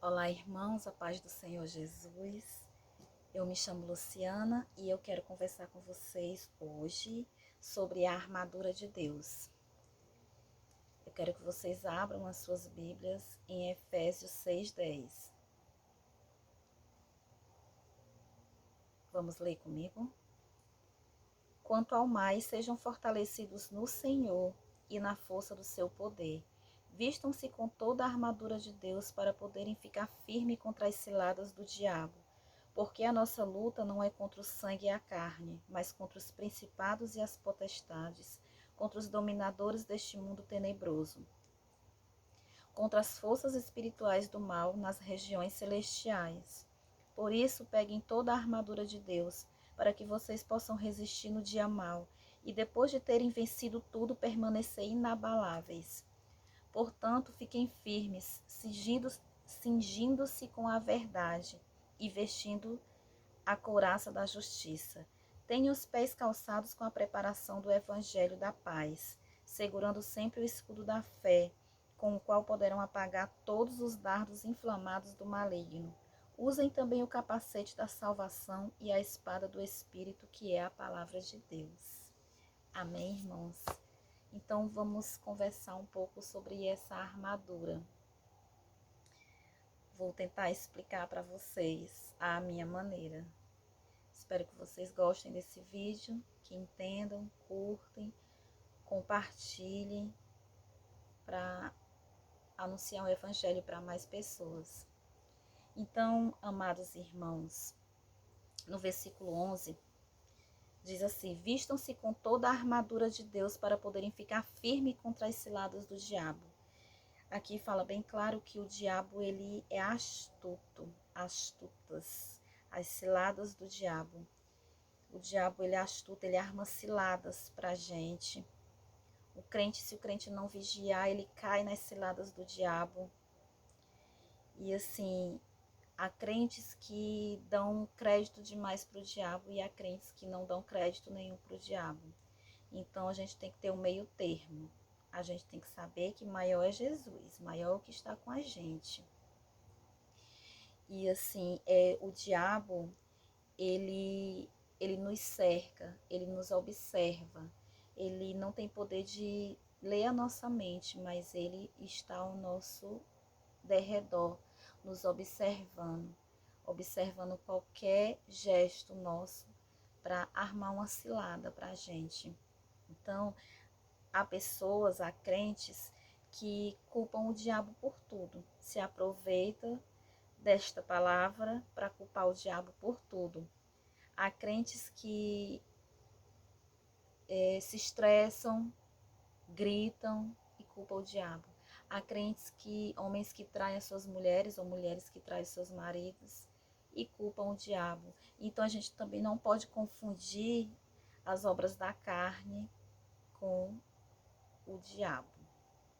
Olá, irmãos, a paz do Senhor Jesus. Eu me chamo Luciana e eu quero conversar com vocês hoje sobre a armadura de Deus. Eu quero que vocês abram as suas Bíblias em Efésios 6:10. Vamos ler comigo? Quanto ao mais, sejam fortalecidos no Senhor e na força do seu poder. Vistam-se com toda a armadura de Deus para poderem ficar firmes contra as ciladas do diabo. Porque a nossa luta não é contra o sangue e a carne, mas contra os principados e as potestades, contra os dominadores deste mundo tenebroso, contra as forças espirituais do mal nas regiões celestiais. Por isso, peguem toda a armadura de Deus, para que vocês possam resistir no dia mau, e depois de terem vencido tudo, permanecer inabaláveis. Portanto, fiquem firmes, cingindo-se com a verdade e vestindo a couraça da justiça. Tenham os pés calçados com a preparação do evangelho da paz, segurando sempre o escudo da fé, com o qual poderão apagar todos os dardos inflamados do maligno. Usem também o capacete da salvação e a espada do Espírito, que é a palavra de Deus. Amém, irmãos? Então, vamos conversar um pouco sobre essa armadura. Vou tentar explicar para vocês a minha maneira. Espero que vocês gostem desse vídeo, que entendam, curtem, compartilhem para anunciar o evangelho para mais pessoas. Então, amados irmãos, no versículo 11, diz assim: vistam-se com toda a armadura de Deus para poderem ficar firmes contra as ciladas do diabo. Aqui fala bem claro que o diabo ele é astutas, as ciladas do diabo. O diabo ele é astuto, ele arma ciladas pra gente. O crente, se o crente não vigiar, ele cai nas ciladas do diabo. E assim, há crentes que dão crédito demais pro diabo e há crentes que não dão crédito nenhum pro diabo. Então a gente tem que ter um meio termo. A gente tem que saber que maior é Jesus, maior é o que está com a gente. E assim, o diabo, ele nos cerca, ele nos observa. Ele não tem poder de ler a nossa mente, mas ele está ao nosso derredor, nos observando, observando qualquer gesto nosso para armar uma cilada para a gente. Então, há crentes que culpam o diabo por tudo, se aproveita desta palavra para culpar o diabo por tudo. Há crentes que se estressam, gritam e culpam o diabo. Há homens que traem as suas mulheres ou mulheres que traem seus maridos e culpam o diabo. Então a gente também não pode confundir as obras da carne com o diabo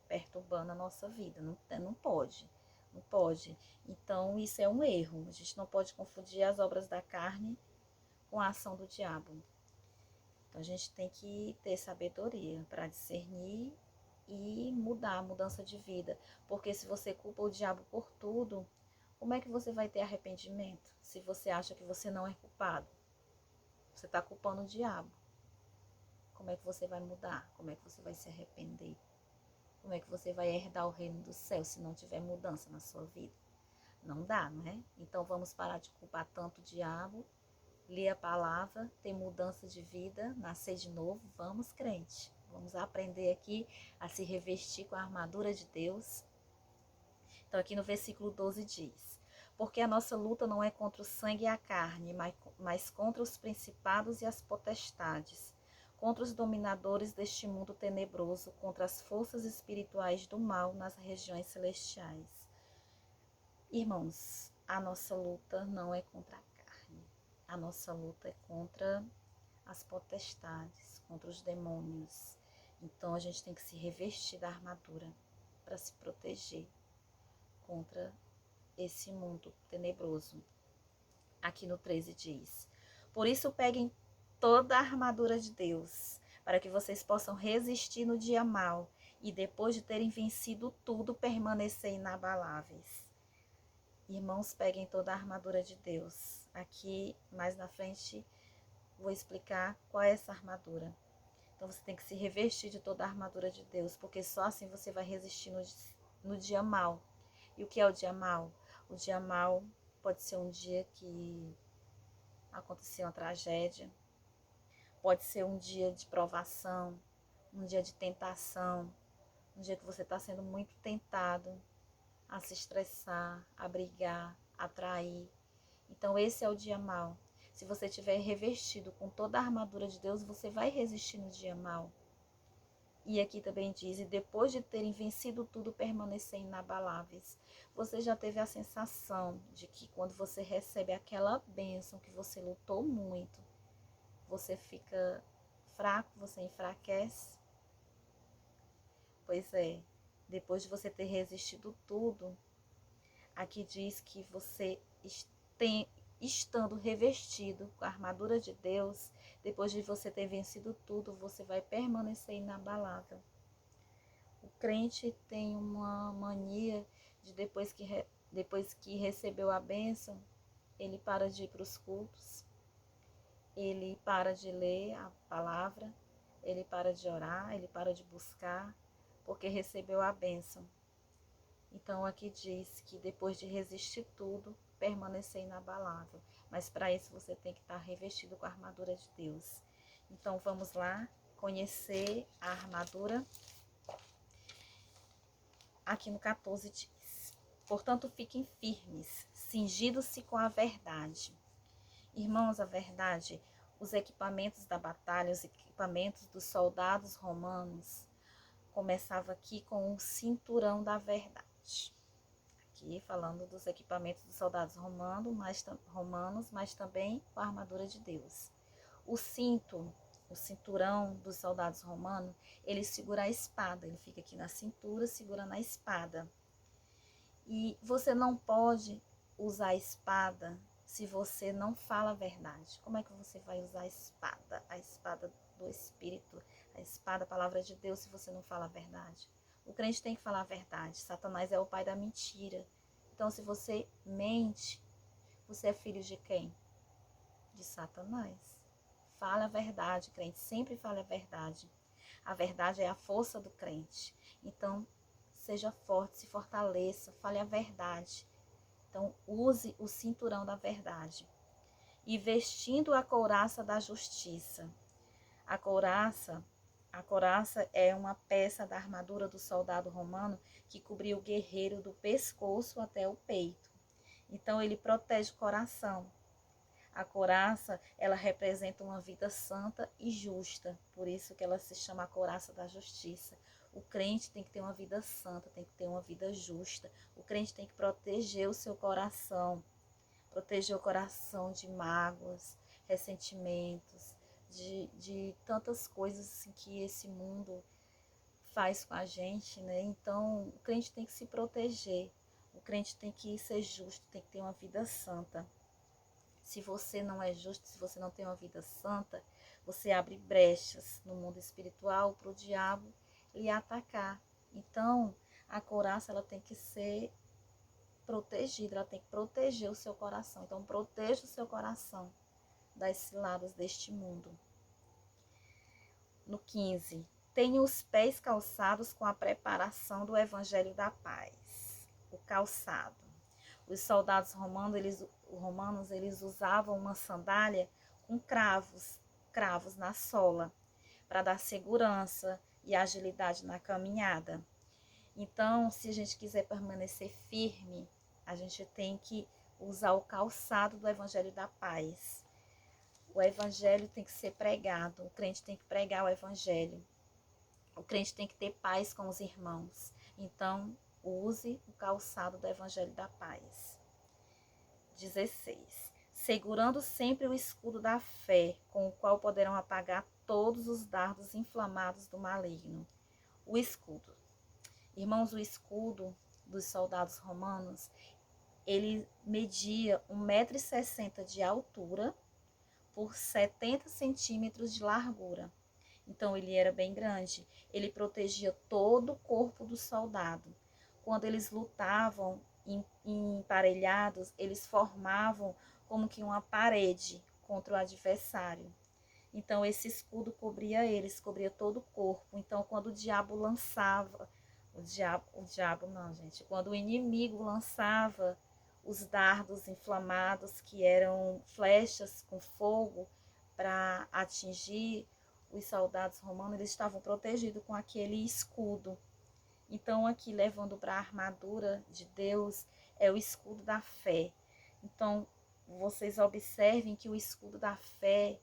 perturbando a nossa vida. Não pode. Não pode. Então isso é um erro. A gente não pode confundir as obras da carne com a ação do diabo. Então a gente tem que ter sabedoria para discernir e mudar, mudança de vida. Porque se você culpa o diabo por tudo, como é que você vai ter arrependimento? Se você acha que você não é culpado, você está culpando o diabo. Como é que você vai mudar? Como é que você vai se arrepender? Como é que você vai herdar o reino do céu se não tiver mudança na sua vida? Não dá, não é? Então vamos parar de culpar tanto o diabo, ler a palavra, ter mudança de vida, nascer de novo. Vamos, crente. Vamos aprender aqui a se revestir com a armadura de Deus. Então aqui no versículo 12 diz: porque a nossa luta não é contra o sangue e a carne, mas contra os principados e as potestades, contra os dominadores deste mundo tenebroso, contra as forças espirituais do mal nas regiões celestiais. Irmãos, a nossa luta não é contra a carne, a nossa luta é contra as potestades, contra os demônios. Então a gente tem que se revestir da armadura para se proteger contra esse mundo tenebroso. Aqui no 13 diz: por isso peguem toda a armadura de Deus, para que vocês possam resistir no dia mau e depois de terem vencido tudo, permanecer inabaláveis. Irmãos, peguem toda a armadura de Deus. Aqui, mais na frente, vou explicar qual é essa armadura. Então, você tem que se revestir de toda a armadura de Deus, porque só assim você vai resistir no dia mal. E o que é o dia mal? O dia mal pode ser um dia que aconteceu uma tragédia, pode ser um dia de provação, um dia de tentação, um dia que você está sendo muito tentado a se estressar, a brigar, a trair. Então esse é o dia mau. Se você estiver revestido com toda a armadura de Deus, você vai resistir no dia mau. E aqui também diz, e depois de terem vencido tudo, permanecer inabaláveis. Você já teve a sensação de que quando você recebe aquela bênção que você lutou muito, você fica fraco, você enfraquece? Pois é, depois de você ter resistido tudo, aqui diz que você tem, estando revestido com a armadura de Deus, depois de você ter vencido tudo, você vai permanecer inabalável. O crente tem uma mania de depois que recebeu a bênção, ele para de ir para os cultos, ele para de ler a palavra, ele para de orar, ele para de buscar, porque recebeu a bênção. Então aqui diz que depois de resistir tudo, permanecer inabalável. Mas para isso você tem que estar revestido com a armadura de Deus. Então vamos lá conhecer a armadura. Aqui no 14 diz: portanto, fiquem firmes, cingidos-se com a verdade. Irmãos, a verdade, os equipamentos da batalha, os equipamentos dos soldados romanos, começava aqui com o cinturão da verdade. Aqui falando dos equipamentos dos soldados romanos, mas também com a armadura de Deus. O cinto, o cinturão dos soldados romanos, ele segura a espada, ele fica aqui na cintura segurando a espada. E você não pode usar a espada se você não fala a verdade. Como é que você vai usar a espada do Espírito, a espada, a palavra de Deus, se você não fala a verdade? O crente tem que falar a verdade. Satanás é o pai da mentira. Então, se você mente, você é filho de quem? De Satanás. Fala a verdade, crente. Sempre fale a verdade. A verdade é a força do crente. Então, seja forte, se fortaleça, fale a verdade. Então, use o cinturão da verdade. E vestindo a couraça da justiça. A couraça é uma peça da armadura do soldado romano que cobria o guerreiro do pescoço até o peito. Então, ele protege o coração. A couraça, ela representa uma vida santa e justa. Por isso que ela se chama a couraça da justiça. O crente tem que ter uma vida santa, tem que ter uma vida justa. O crente tem que proteger o seu coração. Proteger o coração de mágoas, ressentimentos, de tantas coisas assim, que esse mundo faz com a gente, né? Então, o crente tem que se proteger. O crente tem que ser justo, tem que ter uma vida santa. Se você não é justo, se você não tem uma vida santa, você abre brechas no mundo espiritual para o diabo lhe atacar. Então, a couraça ela tem que ser protegida, ela tem que proteger o seu coração. Então, proteja o seu coração das ciladas deste mundo. No 15, tenha os pés calçados com a preparação do evangelho da paz. O calçado. Os soldados romanos, eles usavam uma sandália com cravos na sola, para dar segurança e agilidade na caminhada. Então, se a gente quiser permanecer firme, a gente tem que usar o calçado do evangelho da paz. O evangelho tem que ser pregado, o crente tem que pregar o evangelho. O crente tem que ter paz com os irmãos. Então, use o calçado do evangelho da paz. 16. Segurando sempre o escudo da fé, com o qual poderão apagar todos os dardos inflamados do maligno. O escudo. Irmãos, o escudo dos soldados romanos, ele media 1,60 m de altura por 70 centímetros de largura. Então, ele era bem grande. Ele protegia todo o corpo do soldado. quando eles lutavam emparelhados, eles formavam como que uma parede contra o adversário. Então, esse escudo cobria eles, cobria todo o corpo. Então, quando o diabo lançava, o diabo não, gente, quando o inimigo lançava os dardos inflamados, que eram flechas com fogo, para atingir os soldados romanos, eles estavam protegidos com aquele escudo. Então, aqui, levando para a armadura de Deus, é o escudo da fé. Então, vocês observem que o escudo da fé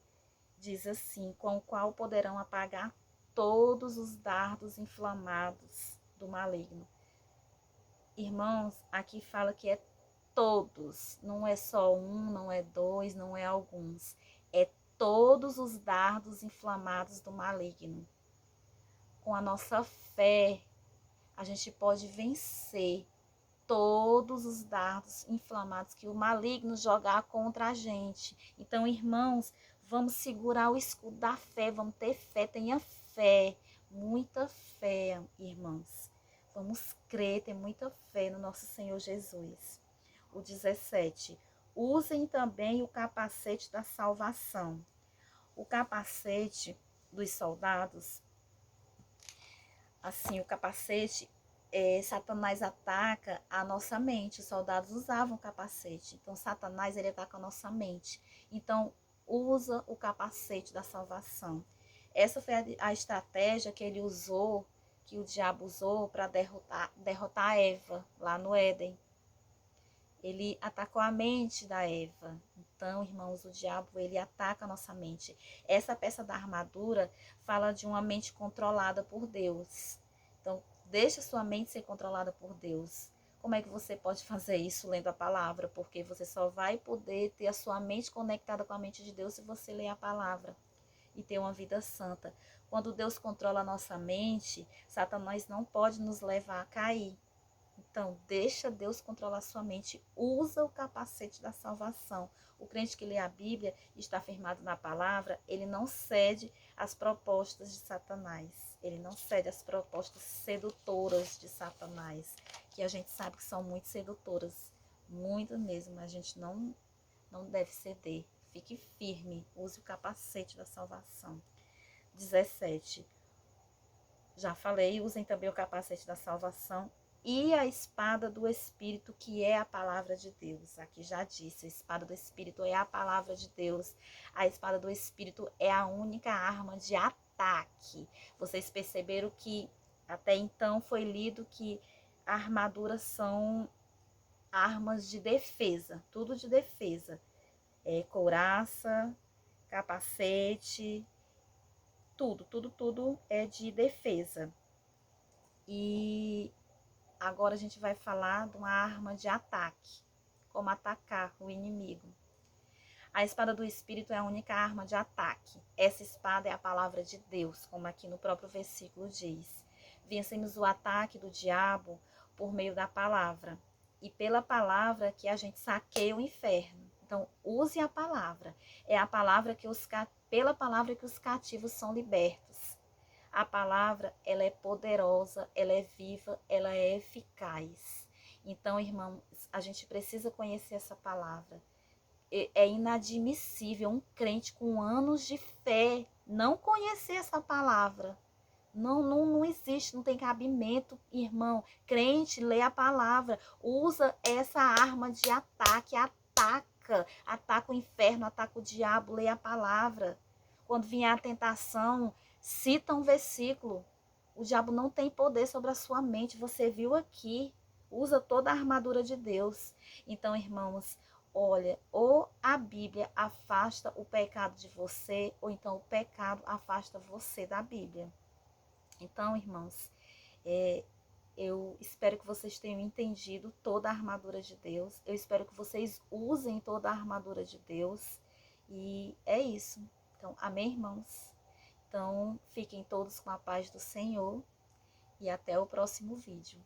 diz assim: com o qual poderão apagar todos os dardos inflamados do maligno. Irmãos, aqui fala que é todos, não é só um, não é dois, não é alguns, é todos os dardos inflamados do maligno. Com a nossa fé, a gente pode vencer todos os dardos inflamados que o maligno jogar contra a gente. Então, irmãos, vamos segurar o escudo da fé, vamos ter fé, tenha fé, muita fé, irmãos. Vamos crer, ter muita fé no nosso Senhor Jesus. O 17. Usem também o capacete da salvação. O capacete dos soldados, assim, o capacete, Satanás ataca a nossa mente. Os soldados usavam capacete. Então, Satanás, ele ataca a nossa mente. Então, usa o capacete da salvação. Essa foi a estratégia que ele usou, que o diabo usou para derrotar Eva lá no Éden. Ele atacou a mente da Eva. Então, irmãos, o diabo, ele ataca a nossa mente. Essa peça da armadura fala de uma mente controlada por Deus. Então, deixa sua mente ser controlada por Deus. Como é que você pode fazer isso lendo a palavra? Porque você só vai poder ter a sua mente conectada com a mente de Deus se você ler a palavra e ter uma vida santa. Quando Deus controla a nossa mente, Satanás não pode nos levar a cair. Então, deixa Deus controlar sua mente. Usa o capacete da salvação. O crente que lê a Bíblia e está firmado na palavra, ele não cede às propostas de Satanás. Ele não cede às propostas sedutoras de Satanás, que a gente sabe que são muito sedutoras. Muito mesmo. A gente não deve ceder. Fique firme. Use o capacete da salvação. 17. Já falei, usem também o capacete da salvação e a espada do Espírito, que é a palavra de Deus. Aqui já disse, a espada do Espírito é a palavra de Deus. A espada do Espírito é a única arma de ataque. Vocês perceberam que até então foi lido que a armadura são armas de defesa, tudo de defesa. Couraça, capacete, tudo é de defesa. E agora a gente vai falar de uma arma de ataque, como atacar o inimigo. A espada do Espírito é a única arma de ataque. Essa espada é a palavra de Deus, como aqui no próprio versículo diz. Vencemos o ataque do diabo por meio da palavra. E pela palavra que a gente saqueia o inferno. Então, use a palavra. É a palavra pela palavra que os cativos são libertos. A palavra, ela é poderosa, ela é viva, ela é eficaz. Então, irmãos, a gente precisa conhecer essa palavra. É inadmissível um crente com anos de fé não conhecer essa palavra. Não existe, não tem cabimento, irmão. Crente, lê a palavra, usa essa arma de ataque, ataca o inferno, ataca o diabo, lê a palavra. Quando vier a tentação, cita um versículo. O diabo não tem poder sobre a sua mente, você viu aqui. Usa toda a armadura de Deus. Então, irmãos, olha, ou a Bíblia afasta o pecado de você, ou então o pecado afasta você da Bíblia. Então, irmãos, eu espero que vocês tenham entendido toda a armadura de Deus. Eu espero que vocês usem toda a armadura de Deus. E é isso. Então, amém, irmãos? Então, fiquem todos com a paz do Senhor e até o próximo vídeo.